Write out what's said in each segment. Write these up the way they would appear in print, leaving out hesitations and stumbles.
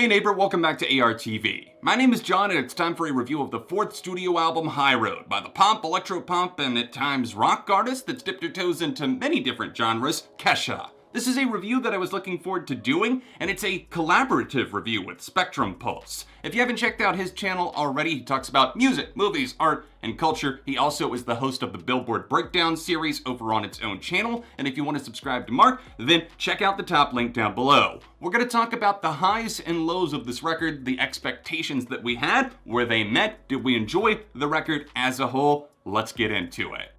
Hey neighbor, welcome back to ARTV. My name is John and it's time for a review of the fourth studio album, High Road, by the pop, electro-pop, and at times rock artist that's dipped her toes into many different genres, Kesha. This is a review that I was looking forward to doing, and it's a collaborative review with Spectrum Pulse. If you haven't checked out his channel already, he talks about music, movies, art, and culture. He also is the host of the Billboard Breakdown series over on its own channel, and if you want to subscribe to Mark, then check out the top link down below. We're going to talk about the highs and lows of this record, the expectations that we had, where they met, did we enjoy the record as a whole? Let's get into it.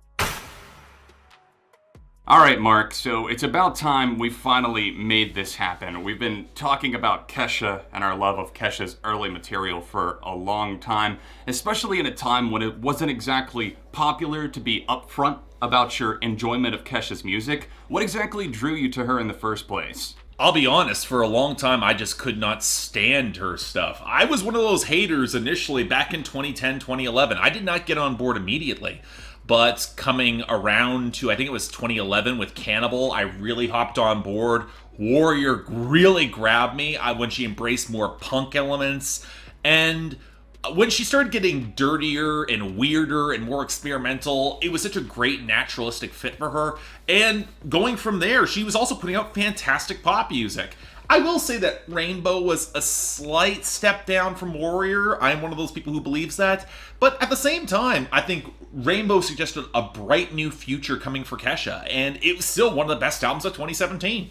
Alright Mark, so it's about time we finally made this happen. We've been talking about Kesha and our love of Kesha's early material for a long time, especially in a time when it wasn't exactly popular to be upfront about your enjoyment of Kesha's music. What exactly drew you to her in the first place? I'll be honest, for a long time I just could not stand her stuff. I was one of those haters initially back in 2010, 2011. I did not get on board immediately. But coming around to, I think it was 2011 with Cannibal, I really hopped on board. Warrior really grabbed me when she embraced more punk elements. And when she started getting dirtier and weirder and more experimental, it was such a great naturalistic fit for her. And going from there, she was also putting out fantastic pop music. I will say that Rainbow was a slight step down from Warrior. I'm one of those people who believes that. But at the same time, I think Rainbow suggested a bright new future coming for Kesha, and it was still one of the best albums of 2017.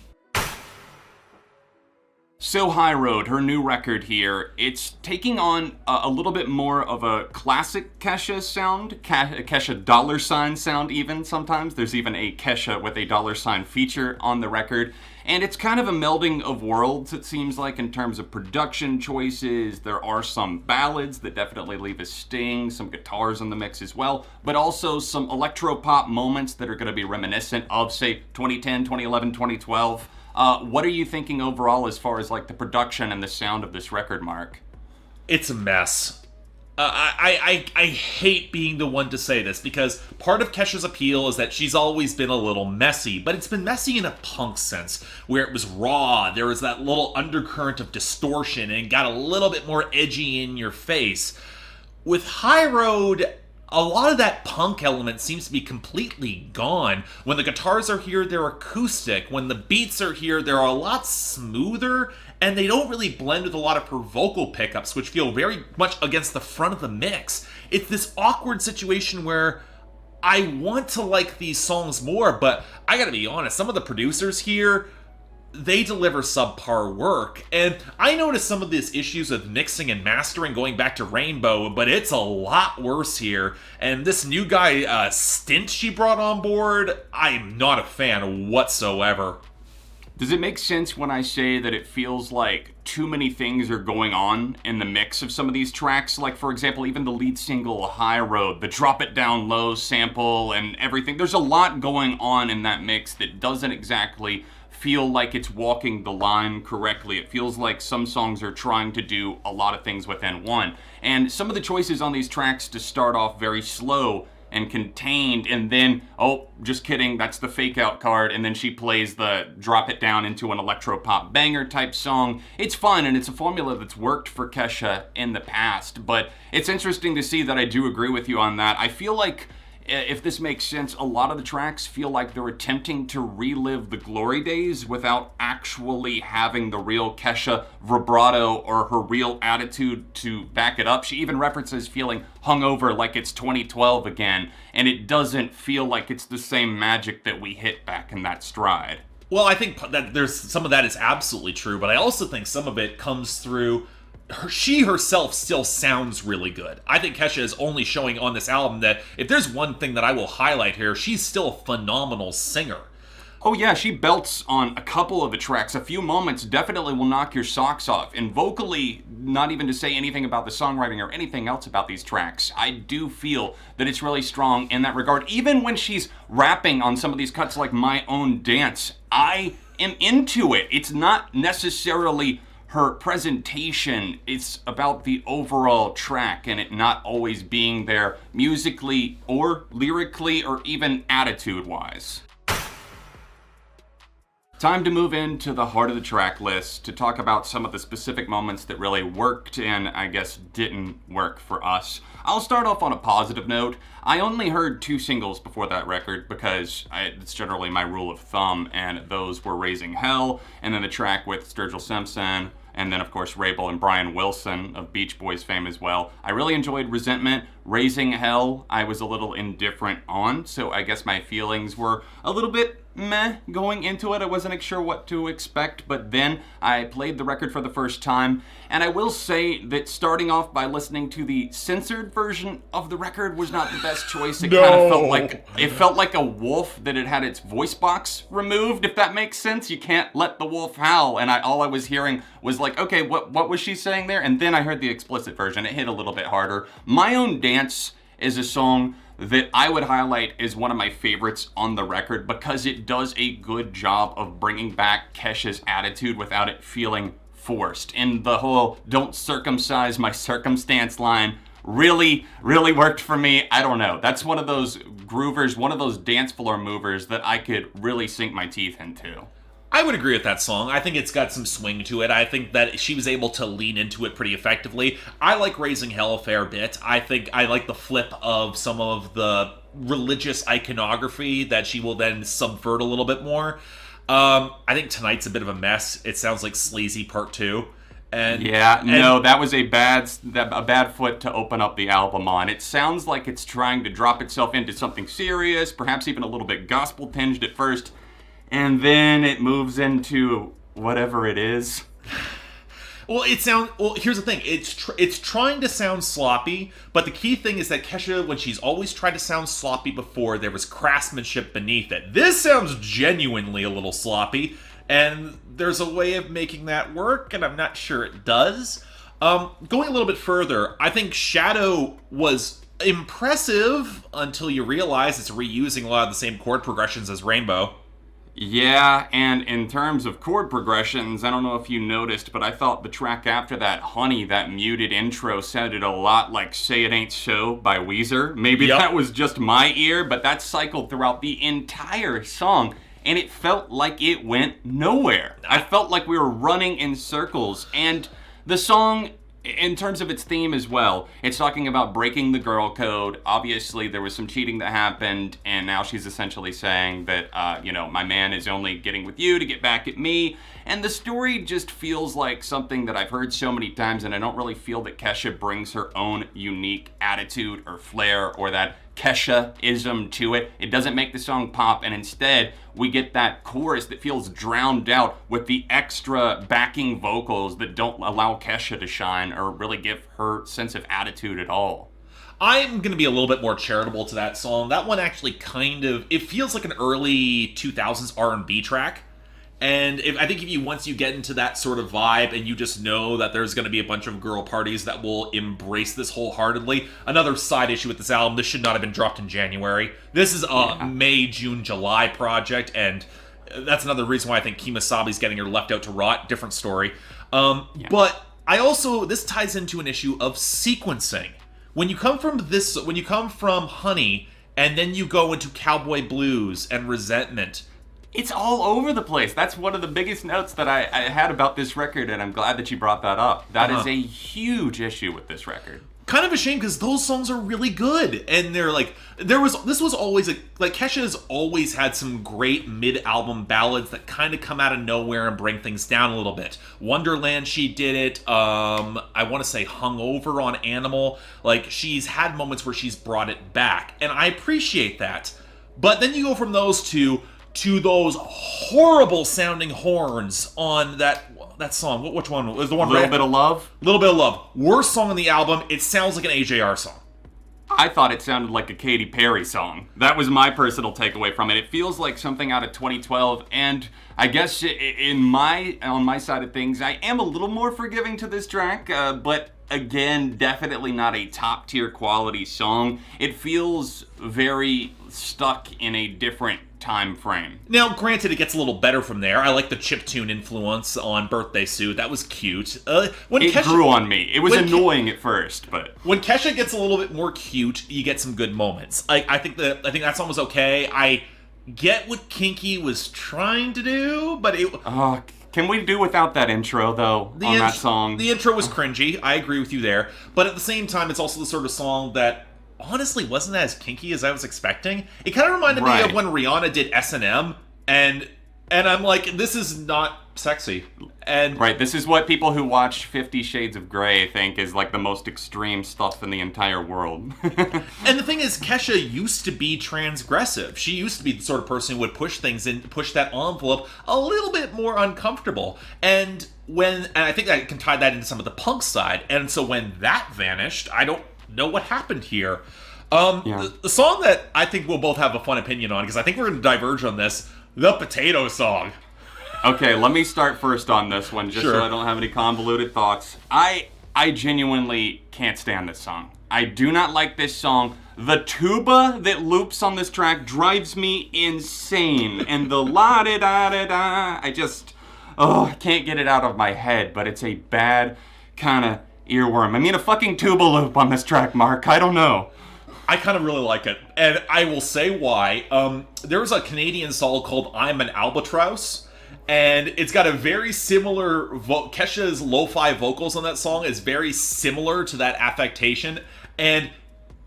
So High Road, her new record here, it's taking on a little bit more of a classic Kesha sound, Kesha dollar sign sound even sometimes. There's even a Kesha with a dollar sign feature on the record. And it's kind of a melding of worlds, it seems like, in terms of production choices. There are some ballads that definitely leave a sting, some guitars in the mix as well, but also some electro-pop moments that are going to be reminiscent of, say, 2010, 2011, 2012. What are you thinking overall as far as like the production and the sound of this record, Mark? It's a mess. I hate being the one to say this because part of Kesha's appeal is that she's always been a little messy, but it's been messy in a punk sense, where it was raw, there was that little undercurrent of distortion, and got a little bit more edgy in your face. With High Road, a lot of that punk element seems to be completely gone. When the guitars are here, they're acoustic. When the beats are here, they're a lot smoother, and they don't really blend with a lot of her vocal pickups, which feel very much against the front of the mix. It's this awkward situation where I want to like these songs more, but I gotta be honest, some of the producers here, they deliver subpar work, and I noticed some of these issues with mixing and mastering going back to Rainbow, but it's a lot worse here. And this new guy, Stint, she brought on board, I'm not a fan whatsoever. Does it make sense when I say that it feels like too many things are going on in the mix of some of these tracks? Like, for example, even the lead single, High Road, the Drop It Down Low sample and everything. There's a lot going on in that mix that doesn't exactly feel like it's walking the line correctly. It feels like some songs are trying to do a lot of things within one. And some of the choices on these tracks to start off very slow and contained, and then, oh, just kidding, that's the fake out card, and then she plays the drop it down into an electro-pop banger type song. It's fun, and it's a formula that's worked for Kesha in the past, but it's interesting to see that I do agree with you on that. I feel like, if this makes sense, a lot of the tracks feel like they're attempting to relive the glory days without actually having the real Kesha vibrato or her real attitude to back it up. She even references feeling hungover like it's 2012 again, and it doesn't feel like it's the same magic that we hit back in that stride. Well, I think that there's some of that is absolutely true, but I also think some of it comes through she herself still sounds really good. I think Kesha is only showing on this album that if there's one thing that I will highlight here, she's still a phenomenal singer. Oh yeah, she belts on a couple of the tracks. A few moments definitely will knock your socks off. And vocally, not even to say anything about the songwriting or anything else about these tracks, I do feel that it's really strong in that regard. Even when she's rapping on some of these cuts like My Own Dance, I am into it. It's not necessarily her presentation, it's about the overall track and it not always being there musically or lyrically or even attitude-wise. Time to move into the heart of the track list to talk about some of the specific moments that really worked and I guess didn't work for us. I'll start off on a positive note. I only heard 2 singles before that record because it's generally my rule of thumb, and those were Raising Hell, and then the track with Sturgill Simpson, and then of course Rabel and Brian Wilson of Beach Boys fame as well. I really enjoyed Resentment. Raising Hell I was a little indifferent on, so I guess my feelings were a little bit meh going into it. I wasn't sure what to expect, but then I played the record for the first time, and I will say that starting off by listening to the censored version of the record was not the best choice. It kind of felt like a wolf that had had its voice box removed, if that makes sense. You can't let the wolf howl, and all I was hearing was like, okay, what was she saying there? And then I heard the explicit version. It hit a little bit harder. My Own Dance is a song that I would highlight as one of my favorites on the record because it does a good job of bringing back Kesha's attitude without it feeling forced. And the whole "don't circumcise my circumstance" line really worked for me. I don't know. That's one of those groovers, one of those dance floor movers that I could really sink my teeth into. I would agree with that song. I think it's got some swing to it. I think that she was able to lean into it pretty effectively. I like Raising Hell a fair bit. I think I like the flip of some of the religious iconography that she will then subvert a little bit more. I think Tonight's a bit of a mess. It sounds like Sleazy Part 2. That was a bad foot to open up the album on. It sounds like it's trying to drop itself into something serious, perhaps even a little bit gospel tinged at first. And then it moves into whatever it is. Well, here's the thing. It's trying to sound sloppy, but the key thing is that Kesha, when she's always tried to sound sloppy before, there was craftsmanship beneath it. This sounds genuinely a little sloppy, and there's a way of making that work, and I'm not sure it does. Going a little bit further, I think Shadow was impressive until you realize it's reusing a lot of the same chord progressions as Rainbow. Yeah, and in terms of chord progressions, I don't know if you noticed, but I thought the track after that, Honey, that muted intro, sounded a lot like Say It Ain't So by Weezer. Maybe that was just my ear, but that cycled throughout the entire song, and it felt like it went nowhere. I felt like we were running in circles, and the song, in terms of its theme as well, it's talking about breaking the girl code. Obviously, there was some cheating that happened, and now she's essentially saying that, my man is only getting with you to get back at me. And the story just feels like something that I've heard so many times, and I don't really feel that Kesha brings her own unique attitude or flair or that Kesha-ism to it. It doesn't make the song pop, and instead, we get that chorus that feels drowned out with the extra backing vocals that don't allow Kesha to shine or really give her sense of attitude at all. I'm going to be a little bit more charitable to that song. That one actually it feels like an early 2000s R&B track. And I think once you get into that sort of vibe and you just know that there's going to be a bunch of girl parties that will embrace this wholeheartedly. Another side issue with this album, this should not have been dropped in January. This is a May, June, July project, and that's another reason why I think Kemosabe's getting her left out to rot. Different story. But this ties into an issue of sequencing. When you come from Honey, and then you go into Cowboy Blues and Resentment, it's all over the place. That's one of the biggest notes that I had about this record, and I'm glad that you brought that up. That is a huge issue with this record. Kind of a shame because those songs are really good, and they're like, this was always Kesha has always had some great mid-album ballads that kind of come out of nowhere and bring things down a little bit. Wonderland, she did it. I want to say Hungover on Animal. Like, she's had moments where she's brought it back, and I appreciate that. But then you go from those to those horrible sounding horns on that song. Which one was the one? Little Bit of Love? Little Bit of Love. Worst song on the album. It sounds like an AJR song. I thought it sounded like a Katy Perry song. That was my personal takeaway from it. It feels like something out of 2012, and I guess on my side of things, I am a little more forgiving to this track, but again, definitely not a top tier quality song. It feels very stuck in a different time frame. Now, granted, it gets a little better from there. I like the chiptune influence on Birthday Suit. That was cute. It grew on me. It was annoying at first, but when Kesha gets a little bit more cute, you get some good moments. I think that song was okay. get what Kinky was trying to do, but it... Can we do without that intro, though, on that song? The intro was cringy. I agree with you there. But at the same time, it's also the sort of song that honestly wasn't as kinky as I was expecting. It kind of reminded me of when Rihanna did S&M, and I'm like, this is not sexy. And right, this is what people who watch 50 Shades of Grey think is like the most extreme stuff in the entire world. And the thing is, Kesha used to be transgressive. She used to be the sort of person who would push things and push that envelope a little bit more uncomfortable. And I think I can tie that into some of the punk side. And so when that vanished, I don't know what happened here. The song that I think we'll both have a fun opinion on, because I think we're going to diverge on this, the Potato Song. Okay, let me start first on this one, just so I don't have any convoluted thoughts. I genuinely can't stand this song. I do not like this song. The tuba that loops on this track drives me insane. And the la-da-da-da-da, I can't get it out of my head, but it's a bad kind of earworm. I mean, a fucking tuba loop on this track, Mark. I don't know. I kind of really like it, and I will say why. There was a Canadian song called I'm an Albatross, and it's got a very similar... Kesha's lo-fi vocals on that song is very similar to that affectation, and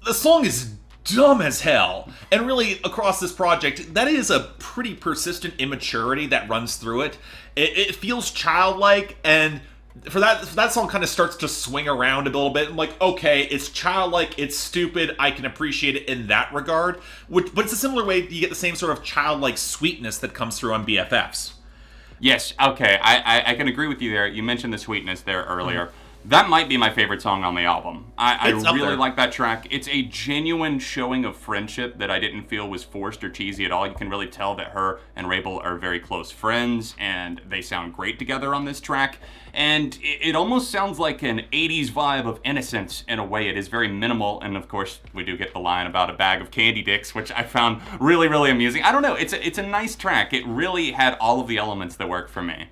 the song is dumb as hell. And really, across this project, that is a pretty persistent immaturity that runs through it. It feels childlike, and... For that song kind of starts to swing around a little bit. I'm like, okay, it's childlike, it's stupid, I can appreciate it in that regard. But it's a similar way you get the same sort of childlike sweetness that comes through on BFFs. Yes, okay, I can agree with you there. You mentioned the sweetness there earlier. That might be my favorite song on the album. I really like that track. It's a genuine showing of friendship that I didn't feel was forced or cheesy at all. You can really tell that her and Rabel are very close friends, and they sound great together on this track. And it almost sounds like an 80s vibe of innocence in a way. It is very minimal, and of course, we do get the line about a bag of candy dicks, which I found really, really amusing. I don't know, it's a nice track. It really had all of the elements that work for me.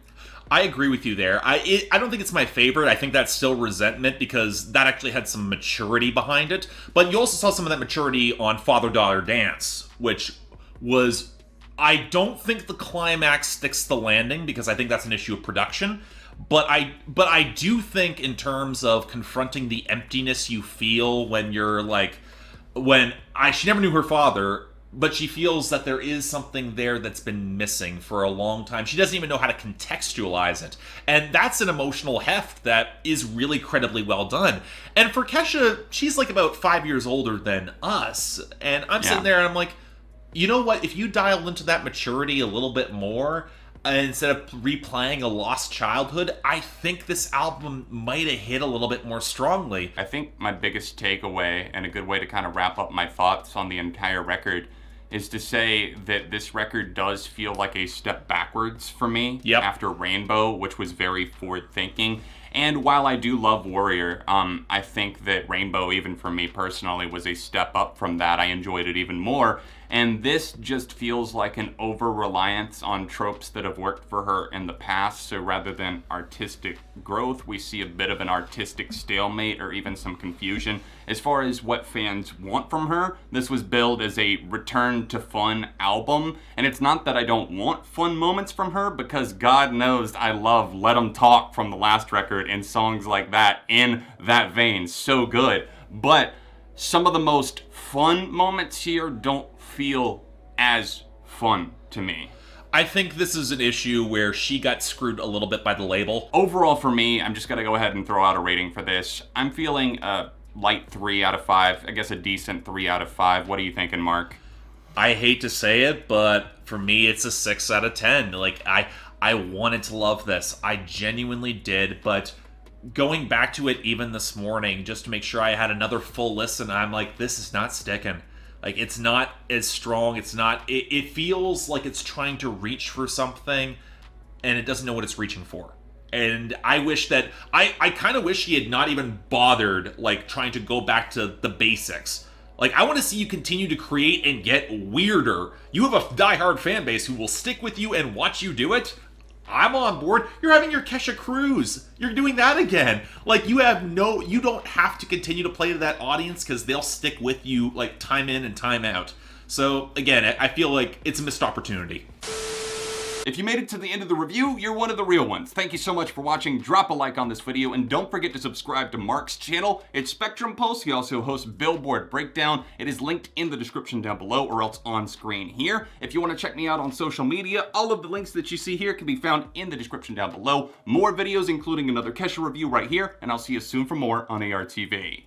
I agree with you there. I don't think it's my favorite. I think that's still Resentment, because that actually had some maturity behind it. But you also saw some of that maturity on Father-Daughter Dance, which was... I don't think the climax sticks the landing, because I think that's an issue of production. But I do think in terms of confronting the emptiness you feel when you're like... She never knew her father... But she feels that there is something there that's been missing for a long time. She doesn't even know how to contextualize it. And that's an emotional heft that is really credibly well done. And for Kesha, she's like about 5 years older than us. And I'm sitting there and I'm like, you know what? If you dial into that maturity a little bit more, instead of replaying a lost childhood, I think this album might have hit a little bit more strongly. I think my biggest takeaway, and a good way to kind of wrap up my thoughts on the entire record, is to say that this record does feel like a step backwards for me after Rainbow, which was very forward-thinking. And while I do love Warrior, I think that Rainbow, even for me personally, was a step up from that. I enjoyed it even more. And this just feels like an over-reliance on tropes that have worked for her in the past. So rather than artistic growth, we see a bit of an artistic stalemate or even some confusion. As far as what fans want from her, this was billed as a return to fun album. And it's not that I don't want fun moments from her, because God knows I love Let 'Em Talk from the last record and songs like that in that vein. So good. But some of the most fun moments here don't feel as fun to me. I think this is an issue where she got screwed a little bit by the label. Overall for me, I'm just gonna go ahead and throw out a rating for this. I'm feeling a light 3 out of 5. I guess a decent 3 out of 5. What are you thinking, Mark? I hate to say it, but for me it's a 6 out of 10. Like, I wanted to love this. I genuinely did, but going back to it even this morning, just to make sure I had another full listen, I'm like, this is not sticking. Like, it's not as strong. It's not... It feels like it's trying to reach for something, and it doesn't know what it's reaching for. And I wish that... I kind of wish he had not even bothered, like, trying to go back to the basics. Like, I want to see you continue to create and get weirder. You have a diehard fan base who will stick with you and watch you do it. I'm on board. You're having your Kesha cruise. You're doing that again. Like, you don't have to continue to play to that audience, because they'll stick with you, like, time in and time out. So again, I feel like it's a missed opportunity. If you made it to the end of the review, you're one of the real ones. Thank you so much for watching. Drop a like on this video, and don't forget to subscribe to Mark's channel. It's Spectrum Pulse. He also hosts Billboard Breakdown. It is linked in the description down below, or else on screen here. If you want to check me out on social media, all of the links that you see here can be found in the description down below. More videos, including another Kesha review right here, and I'll see you soon for more on ARTV.